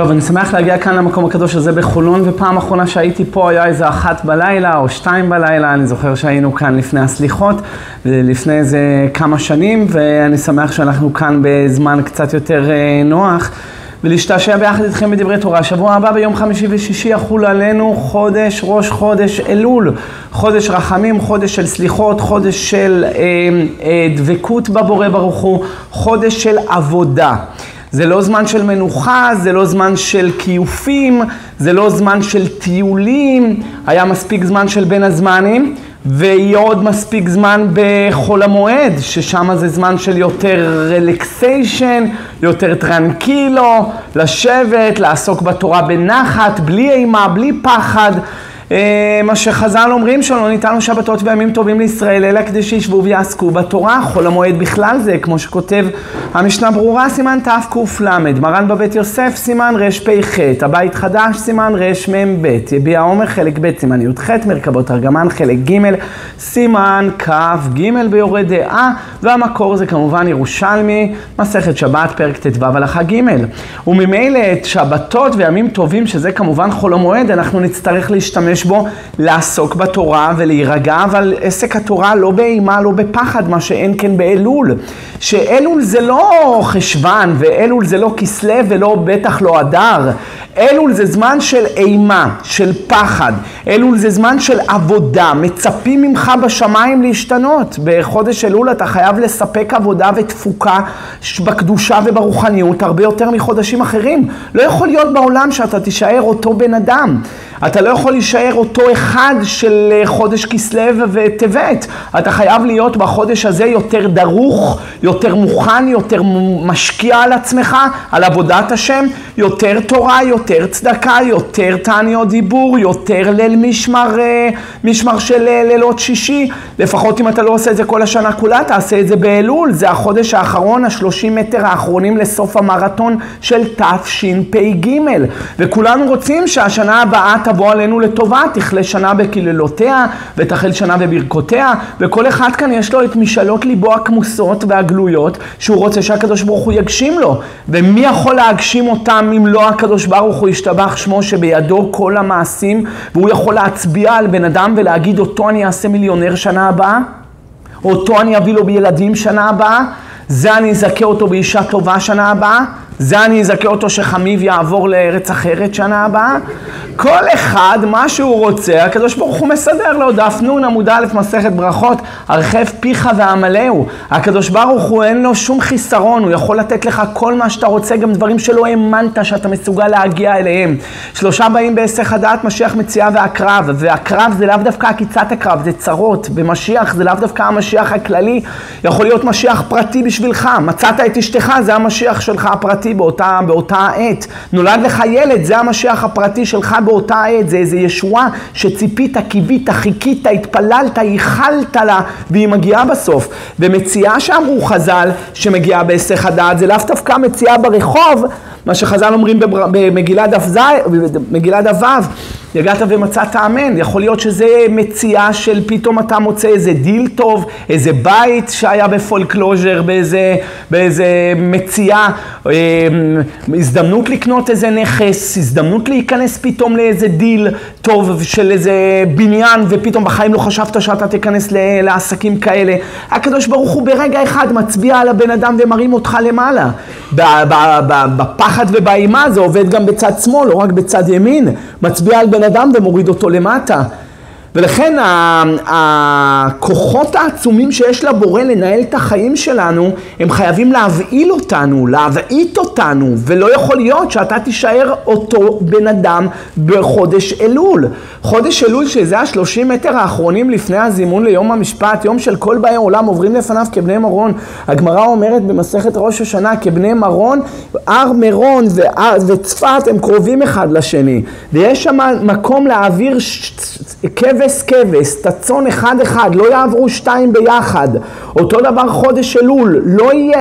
טוב, אני שמח להגיע כאן למקום הקדוש הזה בחולון, ופעם אחרונה שהייתי פה היה איזה 1 בלילה או 2 בלילה, אני זוכר שהיינו כאן לפני הסליחות, לפני איזה כמה שנים, ואני שמח שאנחנו כאן בזמן קצת יותר נוח, ולהשתעשע ביחד איתכם בדברי תורה. שבוע הבא ביום חמישי ושישי יחול עלינו ראש חודש אלול, חודש רחמים, חודש של סליחות, חודש של דבקות בבורא ברוך הוא, חודש של עבודה. זה לא זמן של מנוחה, זה לא זמן של קיופים, זה לא זמן של טיולים, היה מספיק זמן של בין הזמנים, ויהיה עוד מספיק זמן בחול המועד, ששם זה זמן של יותר רלקסיישן, יותר טרנקילו, לשבת, לעסוק בתורה בנחת, בלי אימה, בלי פחד. מה שחז"ל אומרים שלא ניתנו שבתות וימים טובים לישראל, אלא כדי שישבו ויעסקו בתורה. חול המועד בכלל זה, כמו שכותב המשנה ברורה, סימן תק"ל, מרן בבית יוסף, סימן רפ"ח, הבית חדש, סימן רמ"ב, יביע עומר חלק ב', סימן י"ח, מרכבות ארגמן חלק ג', סימן כ"ג ביורה דעה, והמקור זה כמובן ירושלמי, מסכת שבת, פרק ט"ו הלכה ג'. וממילא את שבתות וימים טובים, שזה כמובן חול המועד, אנחנו נצטרך להשתמש בו, לעסוק בתורה ולהירגע, אבל עסק התורה לא באימה, לא בפחד, מה שאין כן באלול. שאלול זה לא חשבן, ואלול זה לא כסלו, ולא בטח לא אדר. אלול זה זמן של אימה, של פחד. אלול זה זמן של עבודה. מצפים ממך בשמיים להשתנות. בחודש אלול אתה חייב לספק עבודה ותפוקה בקדושה וברוחניות הרבה יותר מחודשים אחרים. לא יכול להיות בעולם שאתה תישאר אותו בן אדם. אתה לא יכול להישאר אותו אחד של חודש כסלו וטבת. אתה חייב להיות בחודש הזה יותר דרוך, יותר מוכן, יותר משקיע על עצמך, על עבודת השם, יותר תורה, יותר צדקה, יותר תעניות דיבור, יותר ליל משמר של לילות שישי. לפחות אם אתה לא עושה את זה כל השנה כולה, תעשה את זה באלול. זה החודש האחרון, 30 מטר האחרונים לסוף המרתון של תשפ"ג. וכולנו רוצים שהשנה הבאה תבוא עלינו לטובה, תכלה שנה בקללותיה ותחל שנה בברכותיה, וכל אחד כאן יש לו את משאלות ליבו הכמוסות והגלויות שהוא רוצה שהקדוש ברוך הוא יגשים לו. ומי יכול להגשים אותם אם לא הקדוש ברוך הוא ישתבח שמו שבידו כל המעשים, והוא יכול להצביע על בן אדם ולהגיד אותו אני אעשה מיליונר שנה הבאה, אותו אני אביא לו בילדים שנה הבאה, זה אני אזכה אותו באישה טובה שנה הבאה, זה אני אזכה אותו שחמיב יעבור לארץ אחרת שנה הבאה. כל אחד מה שהוא רוצה, הקדוש ברוך הוא מסדר לו. דף נ' עמוד א' מסכת ברכות, הרחב פיך ועמלהו. הקדוש ברוך הוא אין לו שום חיסרון, הוא יכול לתת לך כל מה שאתה רוצה, גם דברים שלא האמנת שאתה מסוגל להגיע אליהם. 3 באים בהיסח הדעת, משיח, מציאה והקרב. והקרב זה לאו דווקא עקיצת הקרב, זה צרות. במשיח זה לאו דווקא המשיח הכללי, יכול להיות משיח פרטי בשבילך. מצאת את אשתך, זה המשיח שלך הפרטי באותה עת. נולד לך ילד, זה המשיח הפרטי שלך באותה עת. זה איזה ישועה שציפית, קיווית, חיכית, התפללת, ייחלת לה, והיא מגיעה בסוף. ומציאה שאמרו חז"ל שמגיעה בהיסח הדעת, זה לאו דווקא מציאה ברחוב, מה שחז"ל אומרים במגילת דף ו', יגעת ומצאת אמן. יכול להיות שזה מציאה של פתאום אתה מוצא איזה דיל טוב, איזה בית שהיה בפולקלוז'ר, באיזה מציאה, הזדמנות לקנות איזה נכס, הזדמנות להיכנס פתאום לאיזה דיל טוב של איזה בניין, ופתאום בחיים לא חשבת שאתה תיכנס לעסקים כאלה. הקדוש ברוך הוא ברגע אחד מצביע על הבן אדם ומרים אותך למעלה. בפחד ובאימה זה עובד גם בצד שמאל, לא רק בצד ימין. מצביע על בן אדם ומוריד אותו למטה. ולכן הכוחות העצומים שיש לבורא לנהל את החיים שלנו, הם חייבים להבעיל אותנו, להבעית אותנו, ולא יכול להיות שאתה תישאר אותו בן אדם בחודש אלול. חודש אלול שזה 30 מטר האחרונים לפני הזימון ליום המשפט, יום של כל באי עולם עוברים לפניו כבני מרון. הגמרא אומרת במסכת ראש השנה, כבני מרון, הר מרון וצפת הם קרובים אחד לשני, ויש שם מקום להעביר קבר כבש, תצון אחד, לא יעברו 2 ביחד. אותו דבר חודש אלול,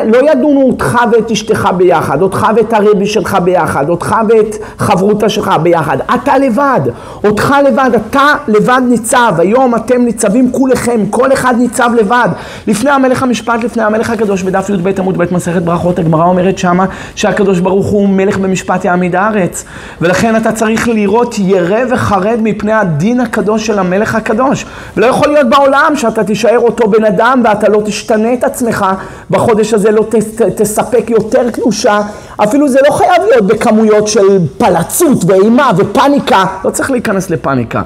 לא ידונו אותך ואת אשתך ביחד, אותך ואת הרבי שלך ביחד, אותך ואת חברותה שלך ביחד. אתה לבד, אותך לבד, אתה לבד ניצב. היום אתם ניצבים כולכם, כל אחד ניצב לבד. לפני המלך המשפט, לפני המלך הקדוש, בדף י"ב עמוד ב' מסכת ברכות, הגמרא אומרת שמה שהקדוש ברוך הוא מלך במשפט יעמיד הארץ. ולכן אתה צריך לראות ירא וחרד מפני הדין הקדוש של המלך הקדוש. ולא יכול להיות בעולם שאתה תישאר אותו בן אדם ואתה לא תשתנה את עצמך. בחודש הזה לא תספק יותר קדושה. אפילו זה לא חייב להיות בכמויות של פלצות ואימה ופניקה. לא צריך להיכנס לפניקה.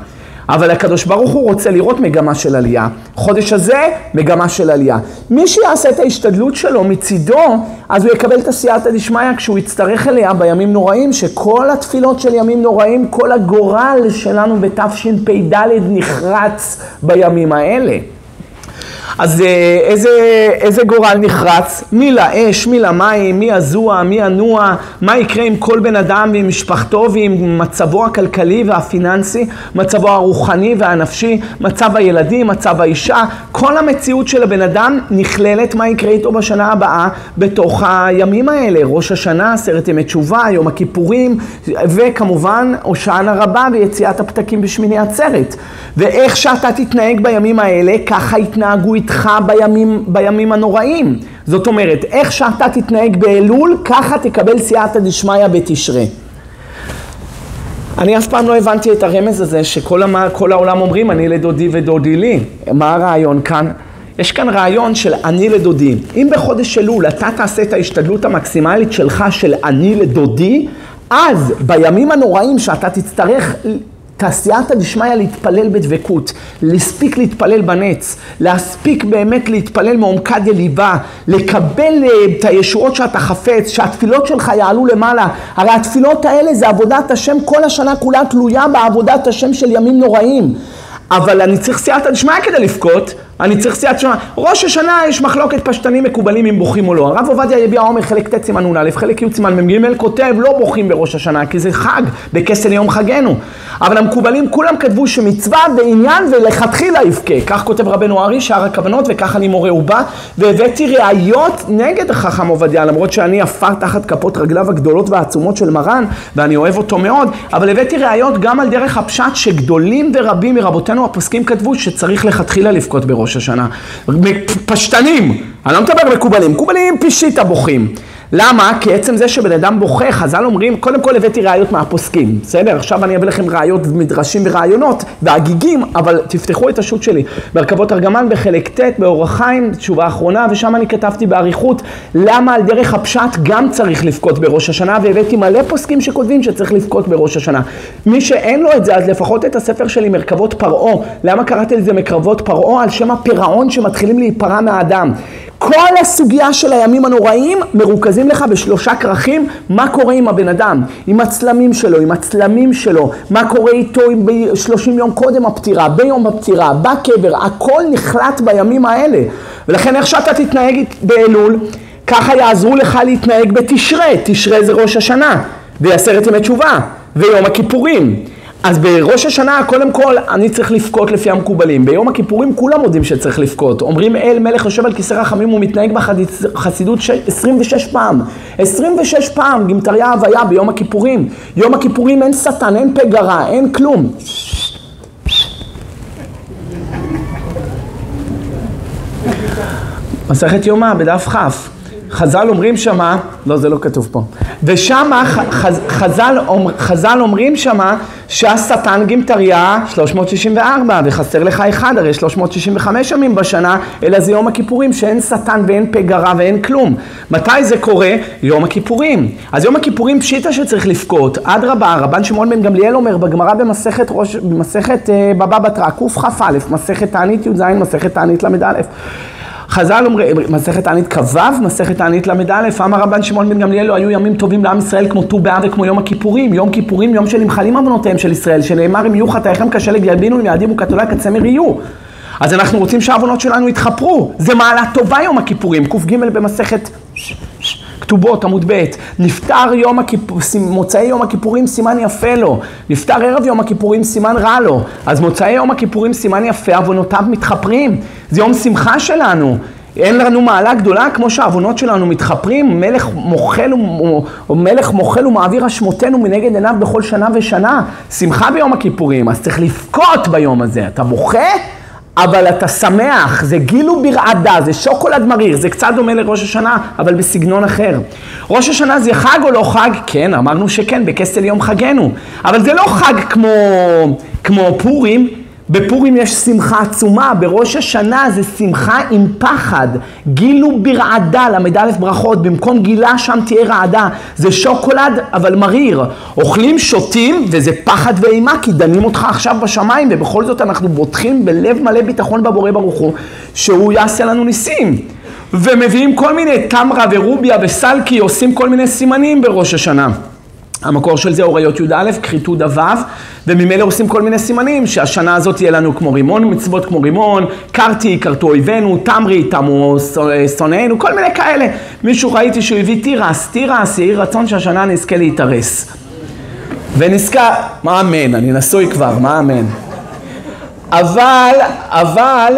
אבל הקדוש ברוך הוא רוצה לראות מגמה של עלייה. חודש הזה, מגמה של עלייה. מי שיעשה את ההשתדלות שלו מצידו, אז הוא יקבל את הסייעתא דשמיא כשהוא יצטרך אליה בימים נוראים, שכל התפילות של ימים נוראים, כל הגורל שלנו בתשפ"ד נחרץ בימים האלה. אז איזה גורל נחרץ? מי לאש, מי למים, מי הזוע, מי הנוע, מה יקרה עם כל בן אדם ועם משפחתו ועם מצבו הכלכלי והפיננסי, מצבו הרוחני והנפשי, מצב הילדים, מצב האישה, כל המציאות של הבן אדם נכללת מה יקרה איתו בשנה הבאה בתוך הימים האלה, ראש השנה, 10 ימי תשובה, יום הכיפורים, וכמובן הושענא רבה ויציאת הפתקים בשמיני עצרת. ואיך שאתה תתנהג בימים האלה, ככה יתנהגו איתך בימים הנוראים. זאת אומרת, איך שאתה תתנהג באלול, ככה תקבל סייעתא דשמיא בתשרי. אני אף פעם לא הבנתי את הרמז הזה שכל העולם אומרים אני לדודי ודודי לי. מה הרעיון כאן? יש כאן רעיון של אני לדודי. אם בחודש אלול אתה תעשה את ההשתדלות המקסימלית שלך של אני לדודי, אז בימים הנוראים שאתה תצטרך סייעתא דשמיא להתפלל בדבקות, להספיק להתפלל בנץ, להספיק באמת להתפלל מעומקא דליבה, לקבל את הישועות שאתה חפץ, שהתפילות שלך יעלו למעלה. הרי התפילות האלה זה עבודת השם, כל השנה כולה תלויה בעבודת השם של ימים נוראים. אבל אני צריך סייעתא דשמיא כדי לבכות, אני צריך סייעתא דשמיא. ראש השנה יש מחלוקת פשטנים מקובלים אם בוכים או לא. הרב עובדיה יביע עומר חלק ט' סימן נ"א, חלק י' סימן מ"ג כותב לא בוכים בראש השנה כי זה חג, בכסל יום חגנו. אבל המקובלים כולם כתבו שמצווה ועניין ולכתחילה יבכה. כך כותב רבנו ארי שער הכוונות וכך אני מורה ובא, והבאתי ראיות נגד חכם עובדיה, למרות שאני עפר תחת כפות רגליו הגדולות והעצומות של מרן ואני אוהב אותו מאוד, אבל הבאתי ראיות גם על דרך הפשט שגדולים ורבים מרבותינו הפוסקים כתבו שצריך לכתחילה לבכות בראש השנה. פשטנים, אני לא מדבר מקובלים, מקובלים פישיטה בוכים. למה? כי עצם זה שבן אדם בוכה, חז"ל אומרים, קודם כל הבאתי ראיות מהפוסקים, בסדר? עכשיו אני אביא לכם ראיות, מדרשים ורעיונות והגיגים, אבל תפתחו את השו"ת שלי. בהרכבות ארגמן בחלק ט' באור החיים, תשובה האחרונה, ושם אני כתבתי באריכות למה על דרך הפשט גם צריך לבכות בראש השנה, והבאתי מלא פוסקים שכותבים שצריך לבכות בראש השנה. מי שאין לו את זה, אז לפחות את הספר שלי, מרכבות פרעה. למה קראתי לזה מרכבות פרעה? על שם הפירעון שמתחילים להיפרע מהאדם. כל הסוגיה של הימים הנוראים מרוכזים לך בשלושה כרכים, מה קורה עם הבן אדם, עם הצלמים שלו, עם הצלמים שלו, מה קורה איתו 30 יום קודם הפטירה, ביום הפטירה, בקבר, הכל נחלט בימים האלה. ולכן איך שאתה תתנהג באלול, ככה יעזרו לך להתנהג בתשרי, תשרי זה ראש השנה, ו10 ימי תשובה, ויום הכיפורים. אז בראש השנה, קודם כל, אני צריך לבכות לפי המקובלים. ביום הכיפורים כולם יודעים שצריך לבכות. אומרים אל מלך יושב על כיסא רחמים, הוא מתנהג בחסידות 26 פעם. 26 פעם, גמטריה הוויה ביום הכיפורים. יום הכיפורים אין שטן, אין פגרה, אין כלום. מסכת יומא בדף כ'. חז"ל אומרים שמה, לא זה לא כתוב פה, ושמה חז"ל אומרים שמה שהשטן גמטריה 364 וחסר לך אחד, הרי 365 ימים בשנה, אלא זה יום הכיפורים שאין שטן ואין פגרה ואין כלום. מתי זה קורה? יום הכיפורים. אז יום הכיפורים פשיטה שצריך לבכות. אדרבה, רבן שמעון בן גמליאל אומר בגמרא במסכת בבא בתרא קכ"א, מסכת תענית י"ז, מסכת תענית ל"א. חז"ל אומרים, מסכת תענית כ"ו, מסכת תענית ל"א, אמר רבן שמעון בן גמליאל, לא היו ימים טובים לעם ישראל כמו ט"ו באב וכמו יום הכיפורים. יום כיפורים, יום של נמחלים עוונותיהם של ישראל, שנאמר אם יהיו חטאיכם כשלג ילבינו, אם יאדימו כתולה כצמר יהיו. אז אנחנו רוצים שהעוונות שלנו יתחפרו. זה מעלה טובה יום הכיפורים, ק"ג במסכת כתובות, עמוד ב', נפטר מוצאי יום הכיפורים סימן יפה לו, נפטר ערב יום הכיפורים סימן רע לו, אז מוצאי יום הכיפורים סימן יפה, עוונותיו מתחפרים, זה יום שמחה שלנו. אין לנו מעלה גדולה כמו שהעוונות שלנו מתחפרים, מלך מוחל ומעביר אשמותינו מנגד עיניו בכל שנה ושנה. שמחה ביום הכיפורים, אז צריך לבכות ביום הזה. אתה בוכה, אבל אתה שמח, זה גילו ברעדה, זה שוקולד מריר, זה קצת דומה לראש השנה, אבל בסגנון אחר. ראש השנה זה חג או לא חג? כן, אמרנו שכן, בכסל יום חגנו. אבל זה לא חג כמו פורים, בפורים יש שמחה עצומה, בראש השנה זה שמחה עם פחד, גילו ברעדה, למד ברכות, במקום גילה שם תהיה רעדה, זה שוקולד אבל מריר, אוכלים שותים וזה פחד ואימה כי דנים אותך עכשיו בשמיים, ובכל זאת אנחנו בוטחים בלב מלא ביטחון בבורא ברוך הוא, שהוא יעשה לנו ניסים. ומביאים כל מיני תמרה ורוביה וסלקי, עושים כל מיני סימנים בראש השנה. המקור של זה אוריות י"א, כריתות הו"ו, וממילא עושים כל מיני סימנים, שהשנה הזאת תהיה לנו כמו רימון, מצוות כמו רימון, קרתי, קרתו אויבינו, תמרי, תמו שונאינו, כל מיני כאלה. מישהו ראיתי שהוא הביא תירס, יהי רצון שהשנה נזכה להתארס. ונזכה, מה אמן, אני נשוי כבר, מה אמן. אבל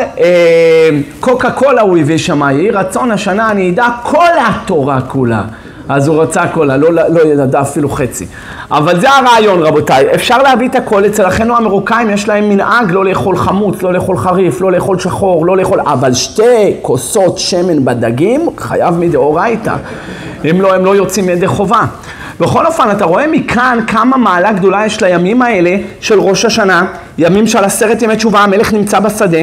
קוקה קולה הוא הביא שמה, יהי רצון השנה אני ידע כל התורה כולה. אז הוא רצה קולה, לא ידע אפילו חצי. אבל זה הרעיון רבותיי, אפשר להביא את הכל, אצל אחינו המרוקאים יש להם מנהג לא לאכול חמוץ, לא לאכול חריף, לא לאכול שחור, לא לאכול, אבל 2 כוסות שמן בדגים חייב מדאורייתא, הם לא יוצאים ידי חובה. בכל אופן אתה רואה מכאן כמה מעלה גדולה יש לימים האלה של ראש השנה, ימים של 10 ימי תשובה, המלך נמצא בשדה,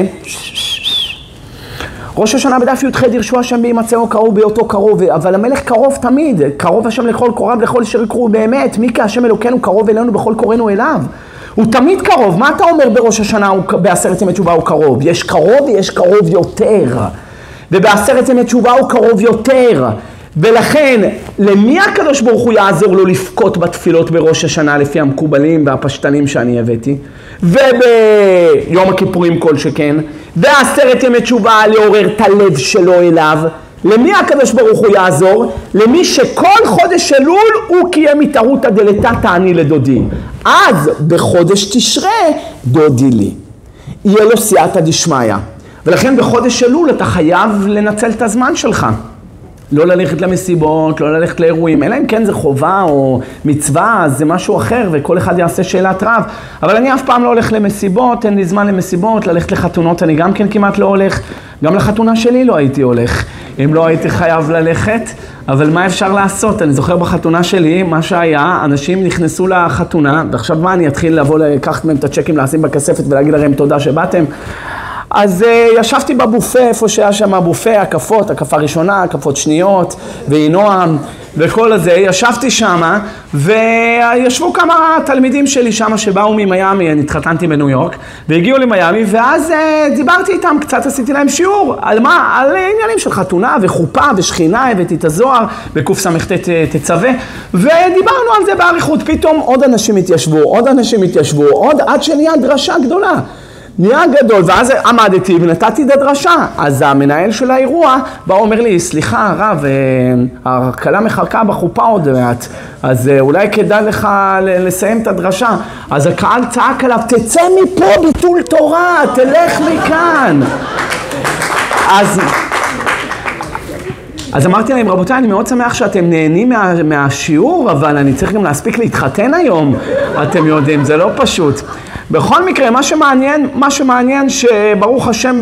ראש השנה בדף י"ח דרשו השם בהימצאו קרוב בהיותו קרוב, אבל המלך קרוב תמיד, קרוב השם לכל קוריו לכל אשר יקראו באמת, מי כהשם אלוקינו קרוב אלינו בכל קוראינו אליו. הוא תמיד קרוב, מה אתה אומר בראש השנה ב10 ימי תשובה הוא קרוב? יש קרוב ויש קרוב יותר, וב10 ימי תשובה הוא קרוב יותר, ולכן למי הקדוש ברוך הוא יעזור לו לפקות בתפילות בראש השנה לפי המקובלים והפשטנים שאני הבאתי, וביום הכיפורים כל שכן, ב10 ימי תשובה לעורר את הלב שלו אליו. למי הקדוש ברוך הוא יעזור? למי שכל חודש אלול הוא קיים התערותא דלתתא אני לדודי, אז בחודש תשרי דודי לי, יהיה לו סייעתא דשמיא. ולכן בחודש אלול אתה חייב לנצל את הזמן שלך, לא ללכת למסיבות, לא ללכת לאירועים, אלא אם כן זה חובה או מצווה, אז זה משהו אחר, וכל אחד יעשה שאלת רב. אבל אני אף פעם לא הולך למסיבות, אין לי זמן למסיבות, ללכת לחתונות אני גם כן כמעט לא הולך, גם לחתונה שלי לא הייתי הולך, אם לא הייתי חייב ללכת, אבל מה אפשר לעשות? אני זוכר בחתונה שלי, מה שהיה, אנשים נכנסו לחתונה, ועכשיו מה, אני אתחיל לבוא לקחת מהם את הצ'קים, לשים בכספת ולהגיד להם תודה שבאתם? אז ישבתי בבופה, איפה שהיה שם הבופה, הקפות, הקפה ראשונה, הקפות שניות, ואינועם, וכל הזה, ישבתי שם, וישבו כמה תלמידים שלי שם שבאו ממיימי, אני התחתנתי בניו יורק, והגיעו למיימי, ואז דיברתי איתם, קצת עשיתי להם שיעור, על מה? על עניינים של חתונה וחופה ושכינה, הבאתי את הזוהר, בקס"ט תצווה, ודיברנו על זה באריכות, פתאום עוד אנשים התיישבו, עוד עד שנהיה דרשה גדולה. נהיה גדול, ואז עמדתי ונתתי את הדרשה. אז המנהל של האירוע בא אומר לי, סליחה הרב, הכלה מחכה בחופה עוד מעט, אז אולי כדאי לך לסיים את הדרשה. אז הקהל צעק עליו, תצא מפה ביטול תורה, תלך מכאן. אז אמרתי להם, רבותיי, אני מאוד שמח שאתם נהנים מהשיעור, אבל אני צריך גם להספיק להתחתן היום, אתם יודעים, זה לא פשוט. בכל מקרה, מה שמעניין שברוך השם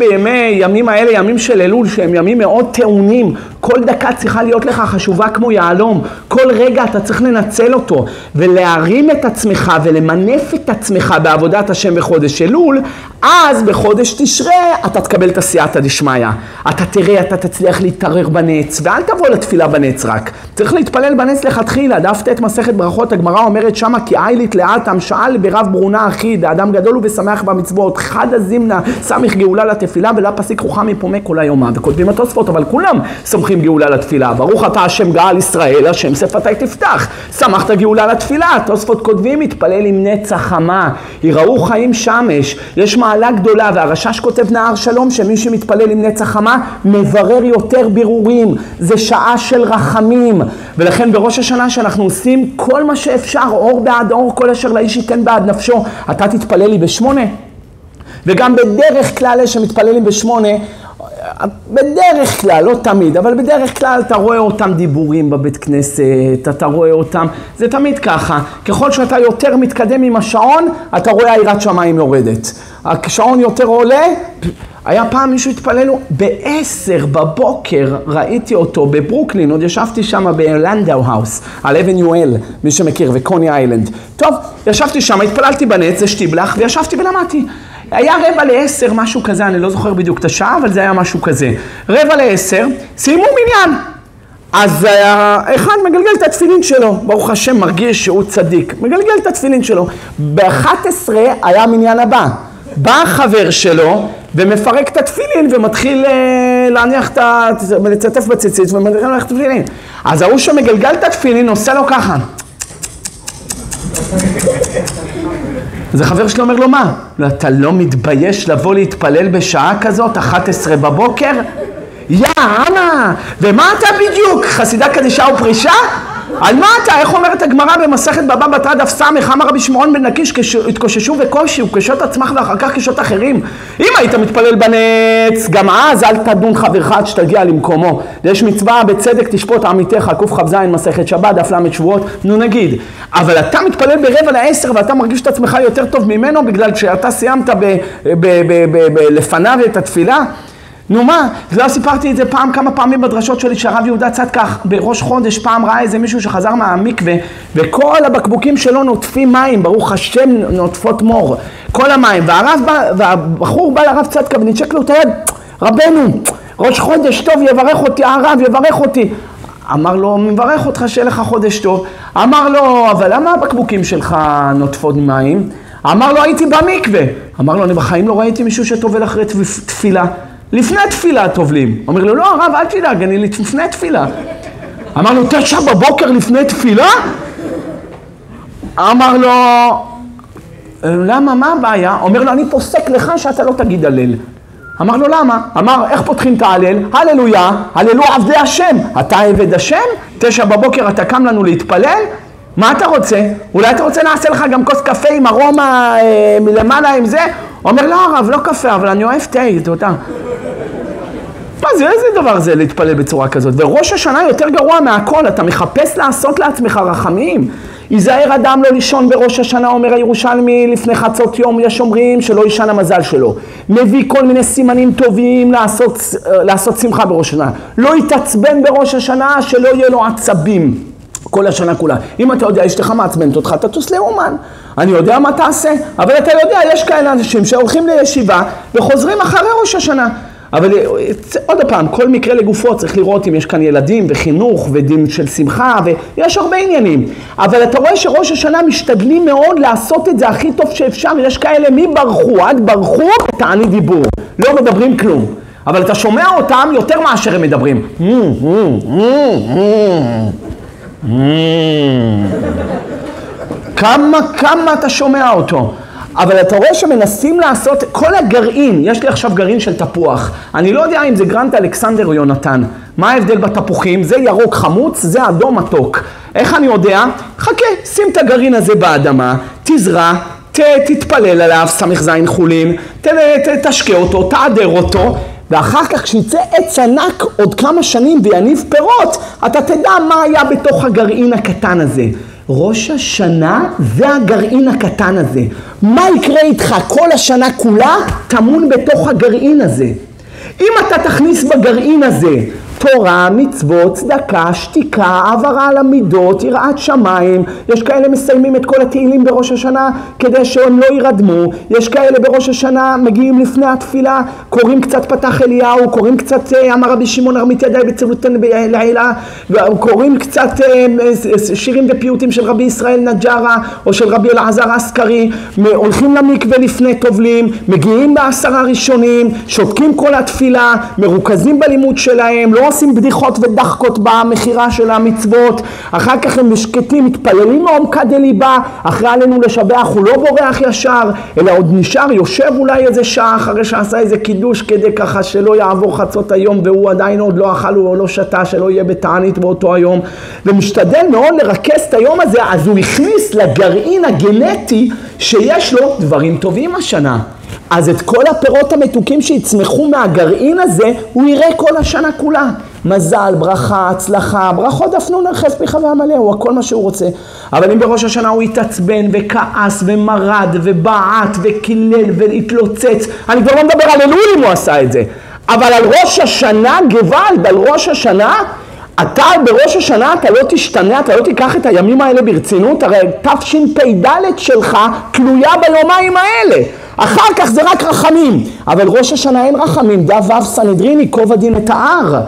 ימים האלה, ימים של אלול, שהם ימים מאוד טעונים, כל דקה צריכה להיות לך חשובה כמו יעלום, כל רגע אתה צריך לנצל אותו, ולהרים את עצמך ולמנף את עצמך בעבודת השם בחודש אלול, אז בחודש תשרי אתה תקבל את הסייעתא דשמיא. אתה תראה, אתה תצליח להתערר בנץ, ואל תבוא לתפילה בנץ רק. צריך להתפלל בנץ לכתחילה, דף ט' מסכת ברכות, הגמרא אומרת שמה כי אילית לאטם שאל ברב ברונה אחיד, האדם גדול ושמח במצוות, חד הזימנה, סמיך גאולה לתפילה ולה פסיק רוחה מפומק כל היומה. וכותבים התוספות, אבל כולם סומכים זוכים גאולה לתפילה. ברוך אתה השם גאל ישראל, השם שפתי תפתח. שמחת גאולה לתפילה. תוספות כותבים, מתפלל עם נצח חמה, יראו חיים שמש. יש מעלה גדולה, והרשש כותב נהר שלום, שמי שמתפלל עם נצח חמה, מברר יותר בירורים. זה שעה של רחמים. ולכן בראש השנה שאנחנו עושים כל מה שאפשר, אור בעד אור, כל אשר לאיש ייתן בעד נפשו. אתה תתפלל לי ב8. וגם בדרך כלל שמתפללים ב8, בדרך כלל, לא תמיד, אבל בדרך כלל אתה רואה אותם דיבורים בבית כנסת, אתה רואה אותם, זה תמיד ככה. ככל שאתה יותר מתקדם עם השעון, אתה רואה יראת שמיים יורדת. השעון יותר עולה, היה פעם מישהו התפללו, ב10 בבוקר ראיתי אותו בברוקלין, עוד ישבתי שם בלנדאו האוס, על אבן יואל, מי שמכיר, וקוני איילנד. טוב, ישבתי שם, התפללתי בנץ, זה שטיבלח, וישבתי ולמדתי. היה 9:45, משהו כזה, אני לא זוכר בדיוק את השעה, אבל זה היה משהו כזה. 9:45, סיימו מניין. אז אחד מגלגל את התפילין שלו, ברוך השם מרגיש שהוא צדיק, מגלגל את התפילין שלו. ב11 היה מניין הבא. בא חבר שלו ומפרק את התפילין ומתחיל להניח ולצטף בציצית ומתחיל להניח את התפילין. אז ההוא שמגלגל את התפילין עושה לו ככה. אז החבר שלו אומר לו, מה? אתה לא מתבייש לבוא להתפלל בשעה כזאת, 11 בבוקר? יאללה, ומה אתה בדיוק? חסידה קדישה ופרישה? על מה אתה? איך אומרת הגמרא במסכת בבא בתרא דף סמך, אמר רבי שמעון בן לקיש, התקוששו וקושי, וקשות עצמך ואחר כך קשות אחרים. אם היית מתפלל בנץ, גם אז אל תדון חברך עד שתגיע למקומו. יש מצווה בצדק תשפוט עמיתך, קכ"ז מסכת שבת, דף ל' שבועות, נו נגיד. אבל אתה מתפלל ב9:45 ואתה מרגיש את עצמך יותר טוב ממנו בגלל שאתה סיימת לפניו את התפילה? נו מה, לא סיפרתי את זה כמה פעמים בדרשות שלי שהרב יהודה צדקה בראש חודש פעם ראה איזה מישהו שחזר מהמקווה וכל הבקבוקים שלו נוטפים מים, ברוך השם נוטפות מור, כל המים, והבחור בא לרב צדקה ונצ'ק לו את היד, רבנו, ראש חודש טוב יברך אותי, הרב יברך אותי. אמר לו, מברך אותך שיהיה לך חודש טוב. אמר לו, אבל למה הבקבוקים שלך נוטפות מים? אמר לו, הייתי במקווה. אמר לו, אני בחיים לא ראיתי מישהו שטובל אחרי תפילה. לפני תפילה טובלים. אומר לו, לא הרב, אל תדאג, אני לפני תפילה. אמר לו, 9 בבוקר לפני תפילה? אמר לו, למה, מה הבעיה? אומר לו, אני פוסק לך שאתה לא תגיד הלל. אמר לו, למה? אמר, איך פותחים את ההלל? הללויה, הללו עבדי השם. אתה עבד השם? 9 בבוקר אתה קם לנו להתפלל? מה אתה רוצה? אולי אתה רוצה נעשה לך גם כוס קפה עם ארומה מלמעלה עם זה? אומר, לא הרב, לא קפה, אבל אני אוהב תה, תודה. מה זה, איזה דבר זה להתפלל בצורה כזאת? וראש השנה יותר גרוע מהכל, אתה מחפש לעשות לעצמך רחמים. ייזהר אדם לא לישון בראש השנה, אומר הירושלמי, לפני חצות יום יש אומרים שלא יישן המזל שלו. מביא כל מיני סימנים טובים לעשות שמחה בראש השנה. לא יתעצבן בראש השנה, שלא יהיה לו עצבים. כל השנה כולה. אם אתה יודע, אשתך מעצבנת אותך, אתה תוס לאומן. אני יודע מה תעשה, אבל אתה יודע, יש כאלה אנשים שהולכים לישיבה וחוזרים אחרי ראש השנה. אבל עוד פעם, כל מקרה לגופו צריך לראות אם יש כאן ילדים וחינוך ודין של שמחה ויש הרבה עניינים. אבל אתה רואה שראש השנה משתדלים מאוד לעשות את זה הכי טוב שאפשר. יש כאלה מי ברחו, עד ברחו, תעני דיבור. לא מדברים כלום. אבל אתה שומע אותם יותר מאשר הם מדברים. כמה אתה שומע אותו. אבל אתה רואה שמנסים לעשות כל הגרעין, יש לי עכשיו גרעין של תפוח, אני לא יודע אם זה גרנט אלכסנדר או יונתן, מה ההבדל בתפוחים? זה ירוק חמוץ, זה אדום מתוק. איך אני יודע? חכה, שים את הגרעין הזה באדמה, תזרע, תתפלל עליו, סמך זין חולין, תשקה אותו, תעדר אותו, ואחר כך כשיצא עץ ענק עוד כמה שנים ויניב פירות, אתה תדע מה היה בתוך הגרעין הקטן הזה. ראש השנה זה הגרעין הקטן הזה. מה יקרה איתך? כל השנה כולה טמון בתוך הגרעין הזה. אם אתה תכניס בגרעין הזה תורה, מצוות, צדקה, שתיקה, העברה על המידות, יראת שמיים, יש כאלה מסיימים את כל התהילים בראש השנה כדי שהם לא ירדמו, יש כאלה בראש השנה מגיעים לפני התפילה, קוראים קצת פתח אליהו, קוראים קצת אמר רבי שמעון הרמית ידעי בצוותן לעילה, קוראים קצת שירים ופיוטים של רבי ישראל נג'רה או של רבי אלעזר אסקרי, הולכים למקווה לפני טובלים, מגיעים ב10 ראשונים, שותקים כל התפילה, מרוכזים בלימוד שלהם, לא לא עושים בדיחות ודחקות במחירה של המצוות, אחר כך הם משקטים, מתפללים מעומקא דליבה, אחרי עלינו לשבח, הוא לא בורח ישר, אלא עוד נשאר, יושב אולי איזה שעה אחרי שעשה איזה קידוש, כדי ככה שלא יעבור חצות היום, והוא עדיין עוד לא אכל או לא שתה, שלא יהיה בתענית באותו היום, ומשתדל מאוד לרכז את היום הזה, אז הוא הכניס לגרעין הגנטי שיש לו דברים טובים השנה. אז את כל הפירות המתוקים שיצמחו מהגרעין הזה, הוא יראה כל השנה כולה. מזל, ברכה, הצלחה, ברכות דפנו נרחץ פיך ועמליה, הוא הכל מה שהוא רוצה. אבל אם בראש השנה הוא יתעצבן וכעס ומרד ובעט וקילל והתלוצץ, אני כבר לא מדבר על אלול אם הוא עשה את זה. אבל על ראש השנה גוואלד, על ראש השנה, אתה בראש השנה אתה לא תשתנה, אתה לא תיקח את הימים האלה ברצינות, הרי תשפ"ד שלך תלויה ביומיים האלה. אחר כך זה רק רחמים, אבל ראש השנה אין רחמים, דף ו' סנהדרין ייקוב הדין את ההר.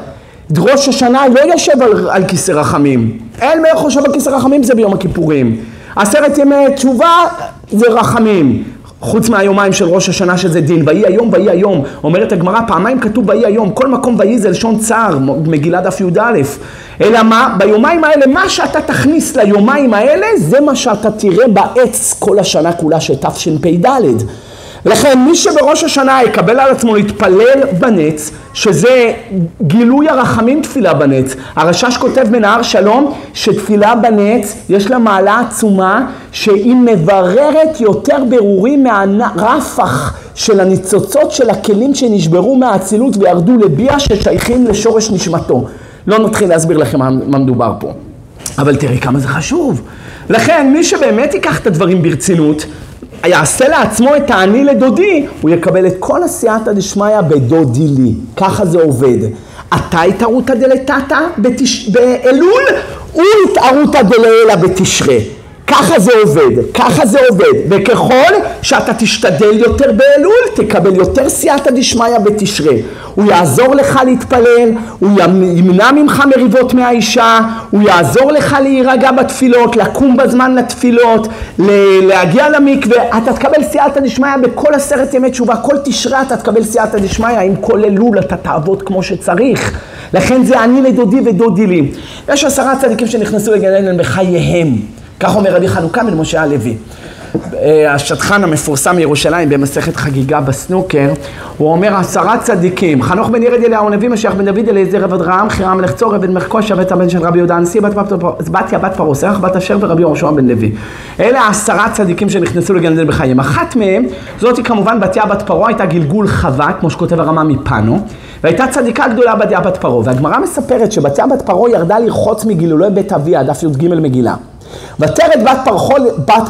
ראש השנה לא יושב על כיסא רחמים, אין מי חושב על כיסא רחמים, זה ביום הכיפורים. 10 ימי תשובה זה רחמים, חוץ מהיומיים של ראש השנה שזה דין, ויהי היום ויהי היום, אומרת הגמרא, פעמיים כתוב ויהי היום, כל מקום ויהי זה לשון צער, מגילה דף י"א. אלא מה? ביומיים האלה, מה שאתה תכניס ליומיים האלה, זה מה שאתה תראה בעץ כל השנה כולה של תשפ"ד. לכן מי שבראש השנה יקבל על עצמו להתפלל בנץ, שזה גילוי הרחמים תפילה בנץ. הרשש כותב בנהר שלום שתפילה בנץ יש לה מעלה עצומה שהיא מבררת יותר ברורים מהרפח של הניצוצות של הכלים שנשברו מהאצילות וירדו לביאה ששייכים לשורש נשמתו. לא נתחיל להסביר לכם מה מדובר פה. אבל תראי כמה זה חשוב. לכן מי שבאמת ייקח את הדברים ברצינות, יעשה לעצמו את העני לדודי, הוא יקבל את כל הסייעתא דשמיא בדודי לי. ככה זה עובד. אתה התערותא דלתתא באלול, הוא התערותא דלעילא בתשרי. ככה זה עובד, ככה זה עובד. וככל שאתה תשתדל יותר באלול, תקבל יותר סייעתא דשמיא בתשרי. הוא יעזור לך להתפלל, הוא ימנע ממך מריבות מהאישה, הוא יעזור לך להירגע בתפילות, לקום בזמן לתפילות, להגיע למקווה. אתה תקבל סייעתא דשמיא בכל 10 ימי תשובה, כל תשרי אתה תקבל סייעתא דשמיא, עם כל אלול אתה תעבוד כמו שצריך. לכן זה אני לדודי ודודי לי. יש 10 צדיקים שנכנסו לגן עדן בחייהם. כך אומר רבי חנוכה בן משה הלוי. השטחן המפורסם מירושלים במסכת חגיגה בסנוקר, הוא אומר 10 צדיקים, חנוך בן ירד אליהו הנביא, משיח בן דוד, אליעזר עבד רעם, חירם מלך צור, בן מרקוש, הבן של רבי יהודה הנשיא, בתיה בת פרעה, שרח בת אשר ורבי יהושע בן לוי. אלה 10 צדיקים שנכנסו לגן עדן בחייהם. אחת מהם, זאת היא כמובן בתיה בת פרעה, הייתה גלגול חווה, כמו שכותב הרמה מפנו, והייתה צדיקה גדולה בתיה בת פרעה. והגמרא מספרת שבתיה בת פרעה ירדה לרחוץ מגילולי בית אביה, דף י"ג מגילה. ותרד בת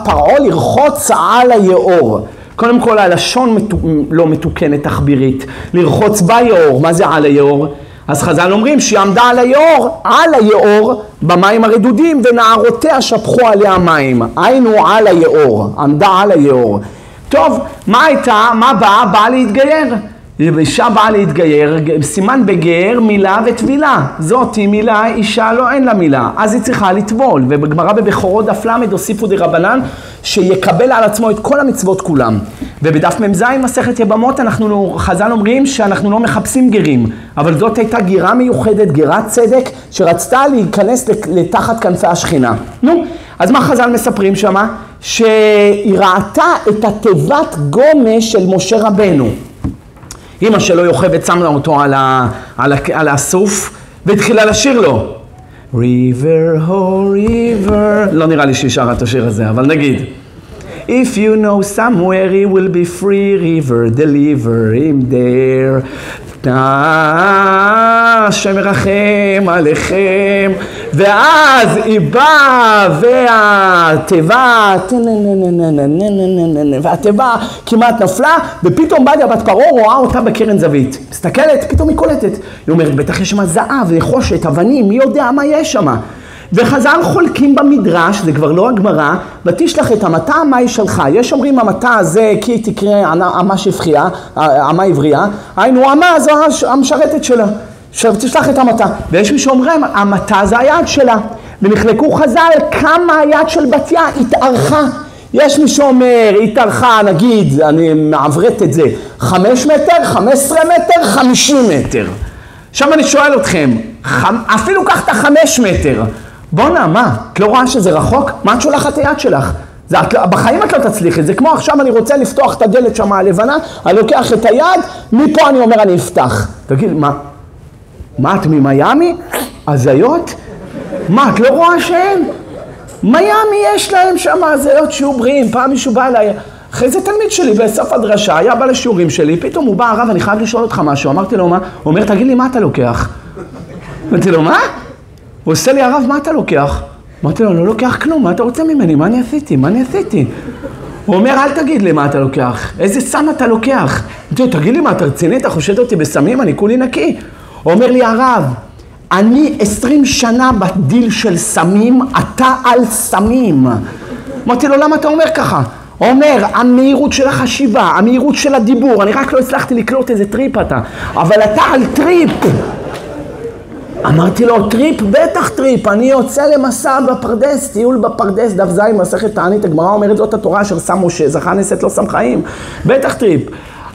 פרעה לרחוץ על היאור. קודם כל הלשון לא מתוקנת תחבירית. לרחוץ ביאור, מה זה על היאור? אז חז"ל אומרים שהיא עמדה על היאור במים הרדודים ונערותיה שפכו עליה מים. היינו על היאור, עמדה על היאור. טוב, מה הייתה? מה באה? באה להתגייר. אישה באה להתגייר, סימן בגר, מילה וטבילה. זאת היא מילה, אישה לא אין לה מילה. אז היא צריכה לטבול. ובגמרא בבכורות דף למד הוסיפו דרבנן שיקבל על עצמו את כל המצוות כולם. ובדף מ"ז מסכת יבמות חז"ל אומרים שאנחנו לא מחפשים גרים. אבל זאת הייתה גירה מיוחדת, גירת צדק, שרצתה להיכנס לתחת כנפי השכינה. נו, אז מה חז"ל מספרים שמה? שהיא ראתה את התיבת גומש של משה רבנו. אמא שלו יוכבד שמה אותו על הסוף והתחילה לשיר לו River, oh river. לא נראה לי שהיא שרה את השיר הזה, אבל נגיד If you know somewhere it will be free river, deliver him there. השם ירחם עליכם. ואז היא באה והתיבה כמעט נפלה, ופתאום בתיה בת פרעה רואה אותה בקרן זווית. מסתכלת, פתאום היא קולטת. היא אומרת, בטח יש שם זהב, נחושת, אבנים, מי יודע מה יש שם. וחז"ל חולקים במדרש, זה כבר לא הגמרא, ותשלח את המטה המה היא שלך. יש אומרים המטה הזה כי תקרא המה שפחיה, המה עברייה, היינו המה זו המשרתת שלה. עכשיו תשלח את המטה. ויש מי שאומרים המטה זה היד שלה. ונחלקו חז"ל כמה היד של בתיה התארכה. יש מי שאומר התארכה, נגיד, אני מעברת את זה, 5 מטר, 15 מטר, 50 מטר. עכשיו אני שואל אתכם, אפילו קח את 5 מטר. בונה, מה? את לא רואה שזה רחוק? מה את שולחת את היד שלך? בחיים את לא תצליחי, זה כמו עכשיו אני רוצה לפתוח את הדלת שם הלבנה, אני לוקח את היד, מפה אני אומר אני אפתח. תגיד, מה את ממיימי? הזיות? מה, את לא רואה שאין? מיימי יש להם שם הזיות שיהיו בריאים, פעם מישהו בא אליי, אחרי זה תלמיד שלי בסוף הדרשה, היה בא לשיעורים שלי, פתאום הוא בא, הרב, אני חייב לשאול אותך משהו, אמרתי לו מה? הוא אומר, תגיד לי מה אתה לוקח? אמרתי לו, מה? הוא עושה לי, הרב, מה אתה לוקח? אמרתי לו, אני לא לוקח כלום, מה אתה רוצה ממני? מה אני עשיתי? מה אני עשיתי? הוא אומר, אל תגיד לי מה אתה לוקח, איזה סם אתה לוקח? תגיד לי מה, אתה רציני, אתה חושד אותי בסמים, אני כולי נקי. הוא אומר לי, הרב, אני 20 שנה בדיל של סמים, אתה על סמים. אמרתי לו, למה אתה אומר ככה? הוא אומר, המהירות של החשיבה, המהירות של הדיבור, אני רק לא הצלחתי לקלוט איזה טריפ אתה, אבל אתה על טריפ. אמרתי לו, טריפ, בטח טריפ, אני יוצא למסע בפרדס, טיול בפרדס, דף ז' מסכת תענית, הגמרא אומרת זאת התורה אשר שם משה, זכה נשאת לא שם חיים, בטח טריפ.